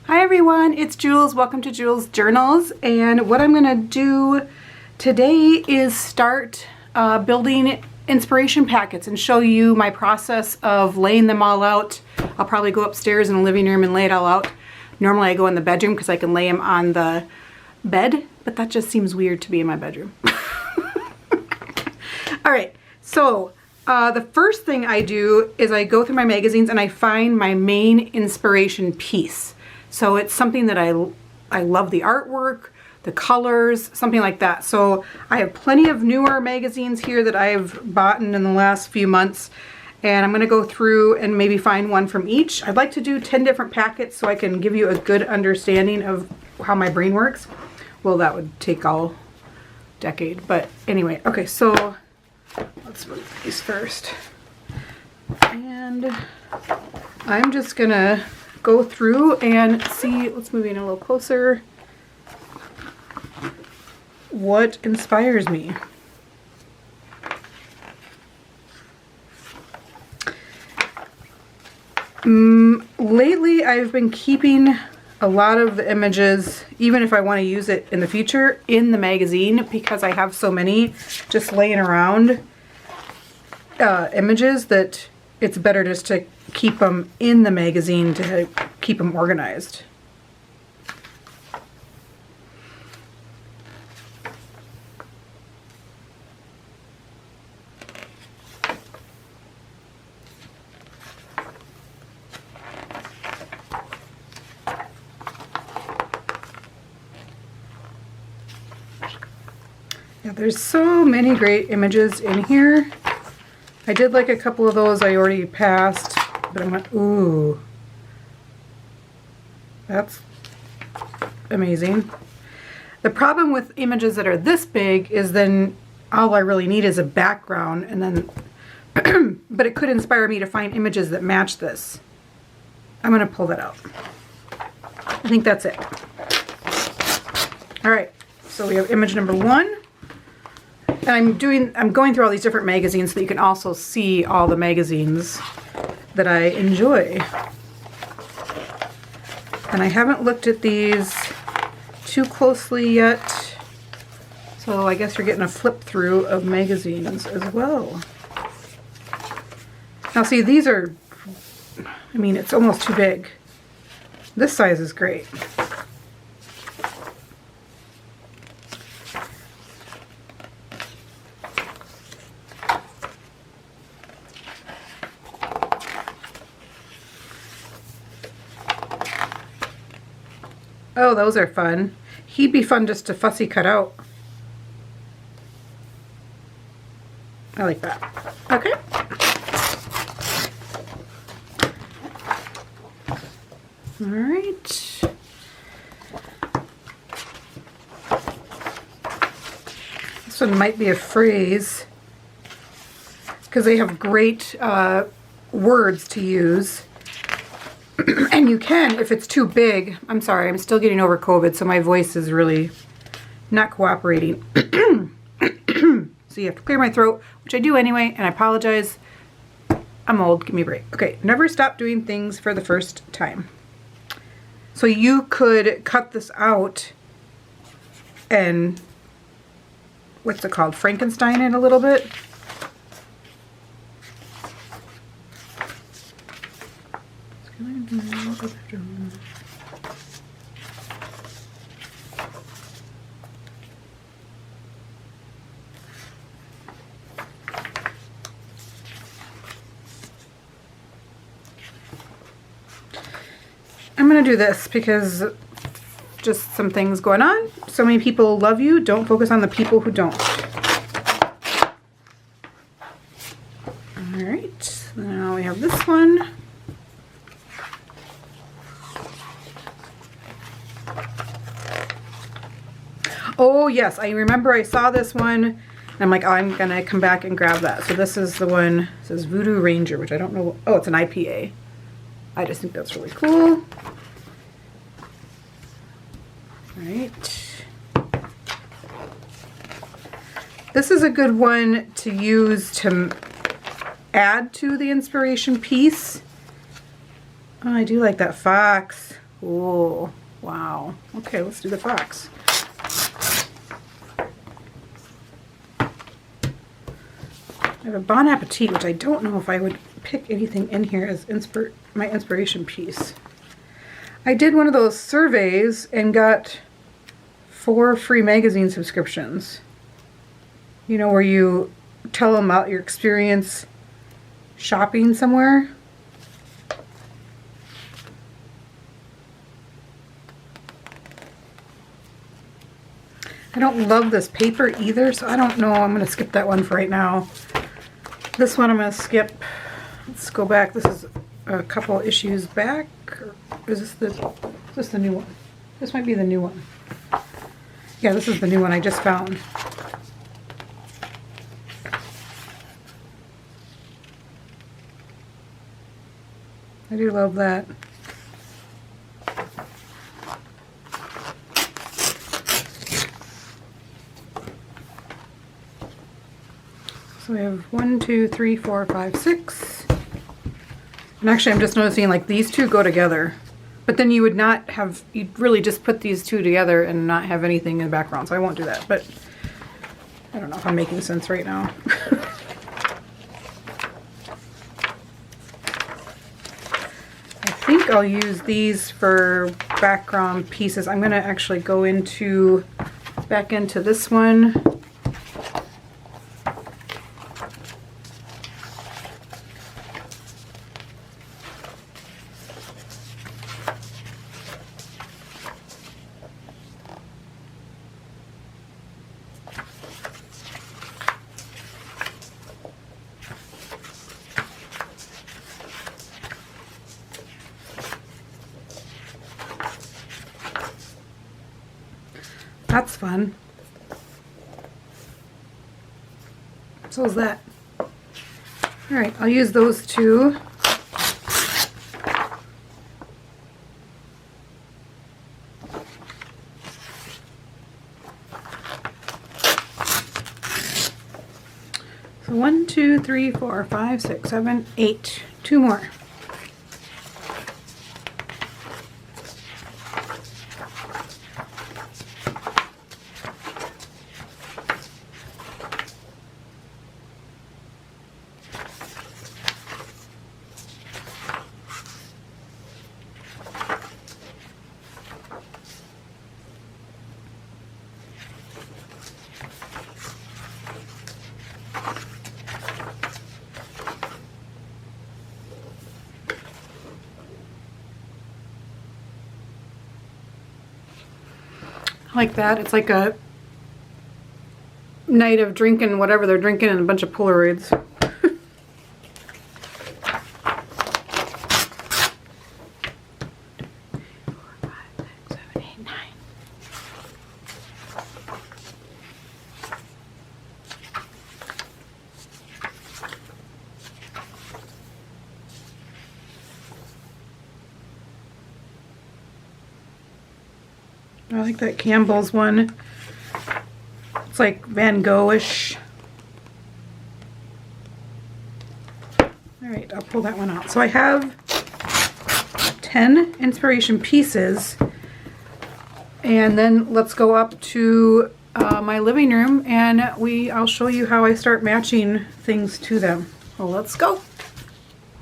Hi everyone, it's Jules. Welcome to Jules Journals, and what I'm going to do today is start building inspiration packets and show you my process of laying them all out. I'll probably go upstairs in the living room and lay it all out. Normally I go in the bedroom because I can lay them on the bed, but that just seems weird to be in my bedroom. Alright, so the first thing I do is I go through my magazines and I find my main inspiration piece. So it's something that I love the artwork, the colors, something like that. So I have plenty of newer magazines here that I've bought in the last few months, and I'm going to go through and maybe find one from each. I'd like to do 10 different packets so I can give you a good understanding of how my brain works. Well, that would take all decade, but anyway. Okay, so let's move these first. And I'm just going to go through and see, let's move in a little closer, what inspires me. Lately I've been keeping a lot of the images, even if I want to use it in the future, in the magazine because I have so many just laying around images that it's better just to keep them in the magazine to keep them organized. Yeah, there's so many great images in here. I did like a couple of those I already passed, but I went, ooh, that's amazing. The problem with images that are this big is then all I really need is a background, and then, but it could inspire me to find images that match this. I'm going to pull that out. I think that's it. All right, so we have image number 1. And I'm going through all these different magazines so that you can also see all the magazines that I enjoy. And I haven't looked at these too closely yet, so I guess you're getting a flip through of magazines as well. Now see, these are, I mean, it's almost too big. This size is great. Oh, those are fun. He'd be fun just to fussy cut out. I like that. Okay. All right. This one might be a phrase because they have great words to use. And you can, if it's too big, I'm sorry, I'm still getting over COVID, so my voice is really not cooperating. So you have to clear my throat, which I do anyway, and I apologize. I'm old, give me a break. Okay, never stop doing things for the first time. So you could cut this out and, what's it called, Frankenstein it a little bit. I'm going to do this because just some things going on. So many people love you. Don't focus on the people who don't. Alright, now we have this one. Oh yes, I remember I saw this one, and I'm like, oh, I'm going to come back and grab that. So this is the one, it says Voodoo Ranger, which I don't know. Oh, it's an IPA. I just think that's really cool. Right. This is a good one to use to add to the inspiration piece. Oh, I do like that fox. Oh, wow. Okay, let's do the fox. I have a Bon Appetit, which I don't know if I would pick anything in here as my inspiration piece. I did one of those surveys and got 4 free magazine subscriptions. You know, where you tell them about your experience shopping somewhere. I don't love this paper either, so I don't know. I'm going to skip that one for right now. This one I'm going to skip. Let's go back. This is a couple issues back. Or is this the new one? This might be the new one. Yeah, this is the new one I just found. I do love that. So we have 1, 2, 3, 4, 5, 6. And actually I'm just noticing like these two go together. But then you would not have, you'd really just put these two together and not have anything in the background. So I won't do that. But I don't know if I'm making sense right now. I think I'll use these for background pieces. I'm going to actually go back into this one. That's fun. So is that. Alright, I'll use those two. So 1, 2, 3, 4, 5, 6, 7, 8. 2 more. Like that. It's like a night of drinking whatever they're drinking and a bunch of Polaroids. 4, 5, 6, 7, 8, 9. I like that Campbell's one. It's like Van Gogh-ish. Alright, I'll pull that one out. So I have 10 inspiration pieces. And then let's go up to my living room and I'll show you how I start matching things to them. Well, let's go.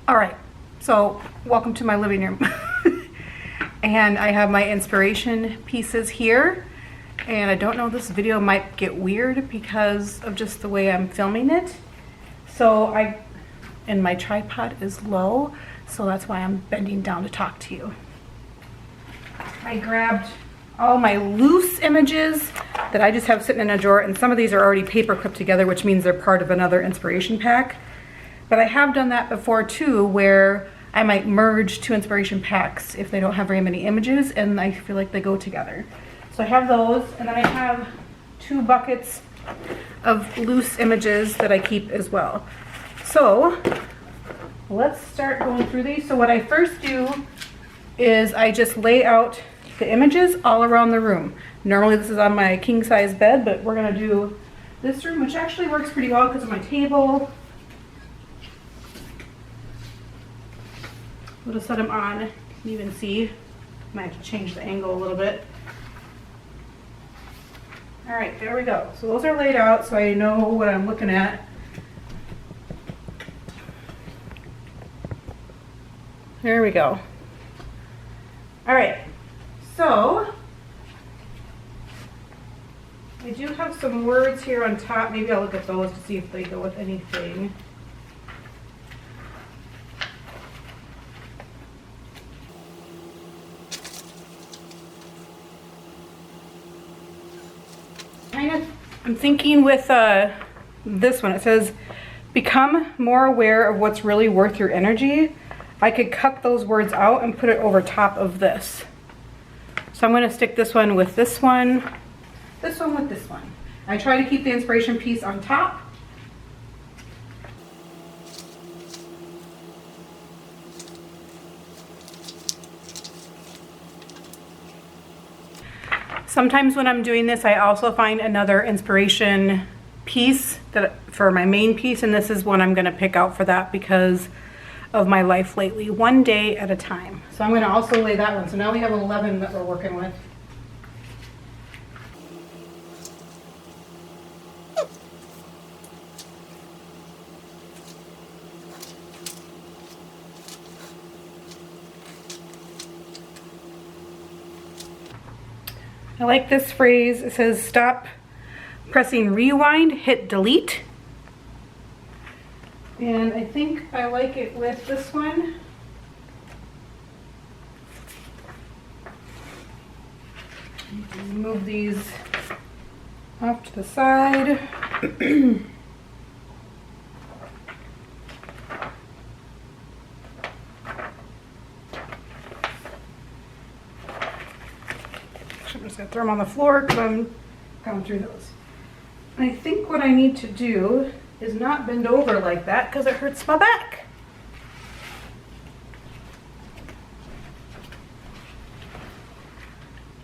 Alright, so welcome to my living room. And I have my inspiration pieces here. And I don't know, this video might get weird because of just the way I'm filming it. So and my tripod is low, so that's why I'm bending down to talk to you. I grabbed all my loose images that I just have sitting in a drawer, and some of these are already paper clipped together, which means they're part of another inspiration pack. But I have done that before too, where I might merge 2 inspiration packs if they don't have very many images and I feel like they go together. So I have those, and then I have 2 buckets of loose images that I keep as well. So let's start going through these. So what I first do is I just lay out the images all around the room. Normally this is on my king size bed, but we're gonna do this room, which actually works pretty well because of my table. We'll just set them on, you can even see Might have to change the angle a little bit. All right, there we go. So those are laid out so I know what I'm looking at. There we go. All right, so I do have some words here on top. Maybe I'll look at those to see if they go with anything. I'm thinking with this one, it says, become more aware of what's really worth your energy. I could cut those words out and put it over top of this. So I'm going to stick this one with this one with this one. I try to keep the inspiration piece on top. Sometimes when I'm doing this, I also find another inspiration piece for my main piece, and this is one I'm going to pick out for that because of my life lately, one day at a time. So I'm going to also lay that one. So now we have 11 that we're working with. I like this phrase. It says, stop pressing rewind, hit delete. And I think I like it with this one. Move these off to the side. I'm just going to throw them on the floor because I'm going through those. I think what I need to do is not bend over like that because it hurts my back.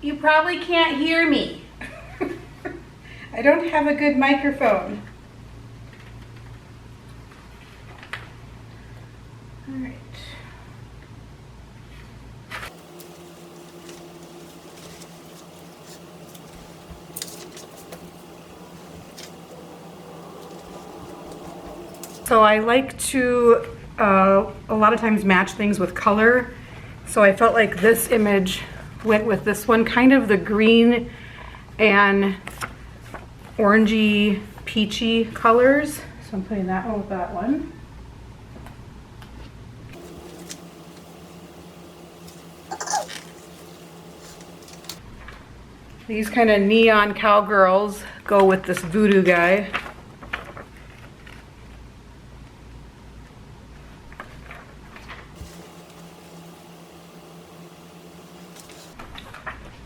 You probably can't hear me. I don't have a good microphone. All right. So I like to a lot of times match things with color. So I felt like this image went with this one, kind of the green and orangey, peachy colors. So I'm putting that one with that one. These kind of neon cowgirls go with this voodoo guy.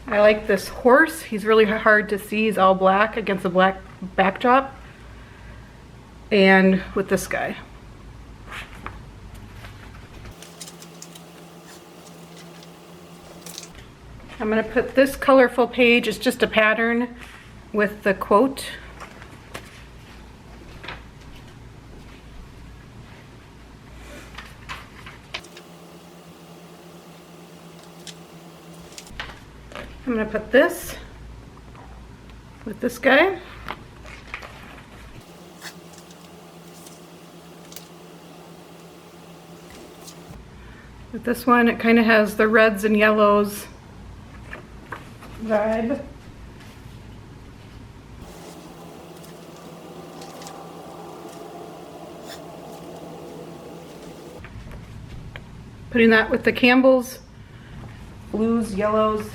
I like this horse. He's really hard to see. He's all black against a black backdrop. And with this guy. I'm going to put this colorful page, it's just a pattern with the quote. I'm going to put this with this guy. With this one, it kind of has the reds and yellows vibe. Putting that with the Campbell's, blues, yellows.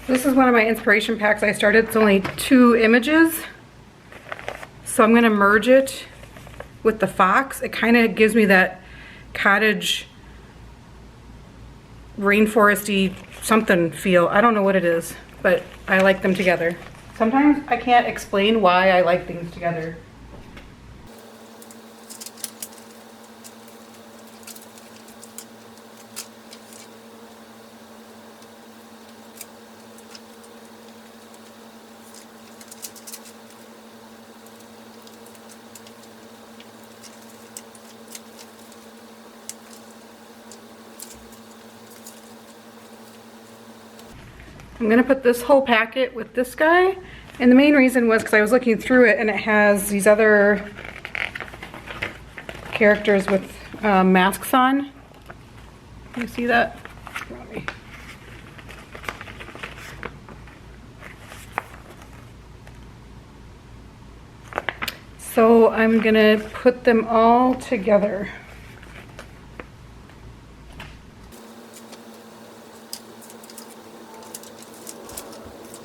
This is one of my inspiration packs I started. It's only 2 images. So I'm gonna merge it with the fox. It kind of gives me that cottage rainforesty something feel. I don't know what it is, but I like them together. Sometimes I can't explain why I like things together. I'm gonna put this whole packet with this guy, and the main reason was because I was looking through it and it has these other characters with masks on. You see that? So I'm gonna put them all together.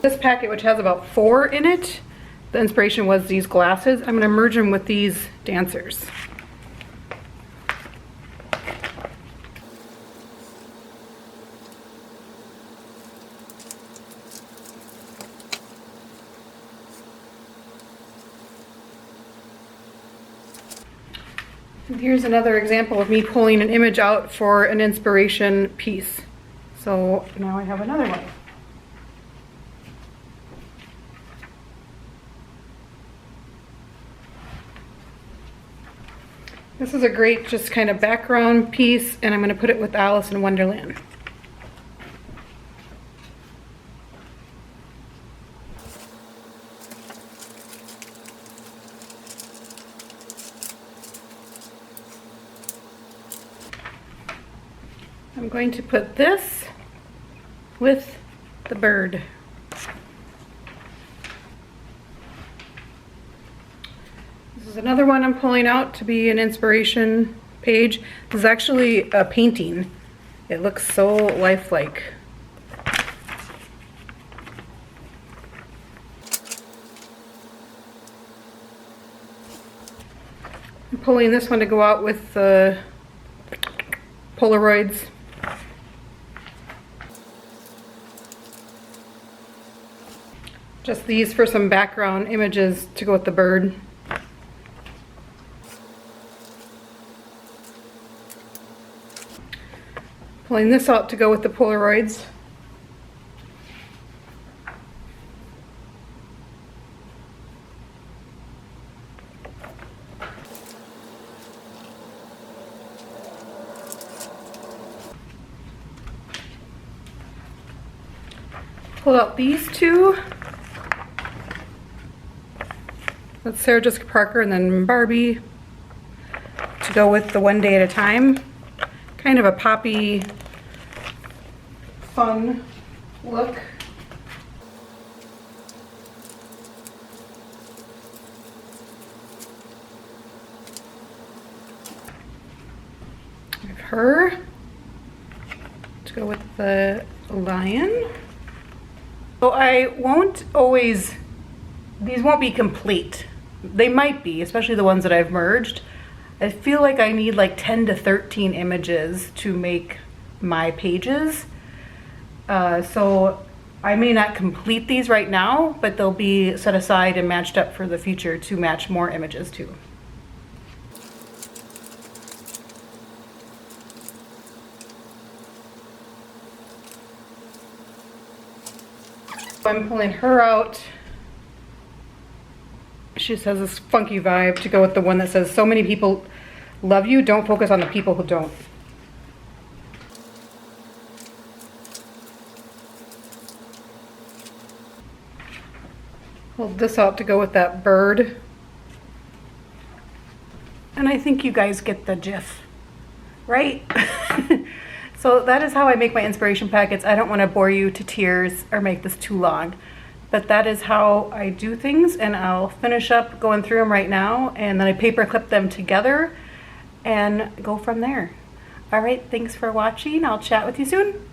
This packet, which has about 4 in it, the inspiration was these glasses. I'm gonna merge them with these dancers. And here's another example of me pulling an image out for an inspiration piece. So now I have another one. This is a great just kind of background piece, and I'm going to put it with Alice in Wonderland. I'm going to put this with the bird. This is another one I'm pulling out to be an inspiration page. This is actually a painting. It looks so lifelike. I'm pulling this one to go out with the Polaroids. Just these for some background images to go with the bird. Pulling this out to go with the Polaroids. Pull out these 2. That's Sarah Jessica Parker and then Barbie to go with the One Day at a Time. Kind of a poppy, fun look. I have her to go with the lion. So I won't always, these won't be complete. They might be, especially the ones that I've merged. I feel like I need like 10 to 13 images to make my pages. So I may not complete these right now, but they'll be set aside and matched up for the future to match more images too. I'm pulling her out. She says this funky vibe to go with the one that says, so many people love you, don't focus on the people who don't. Hold this out to go with that bird. And I think you guys get the gif, right? So that is how I make my inspiration packets. I don't want to bore you to tears or make this too long, but that is how I do things, and I'll finish up going through them right now, and then I paper clip them together and go from there. All right, thanks for watching. I'll chat with you soon.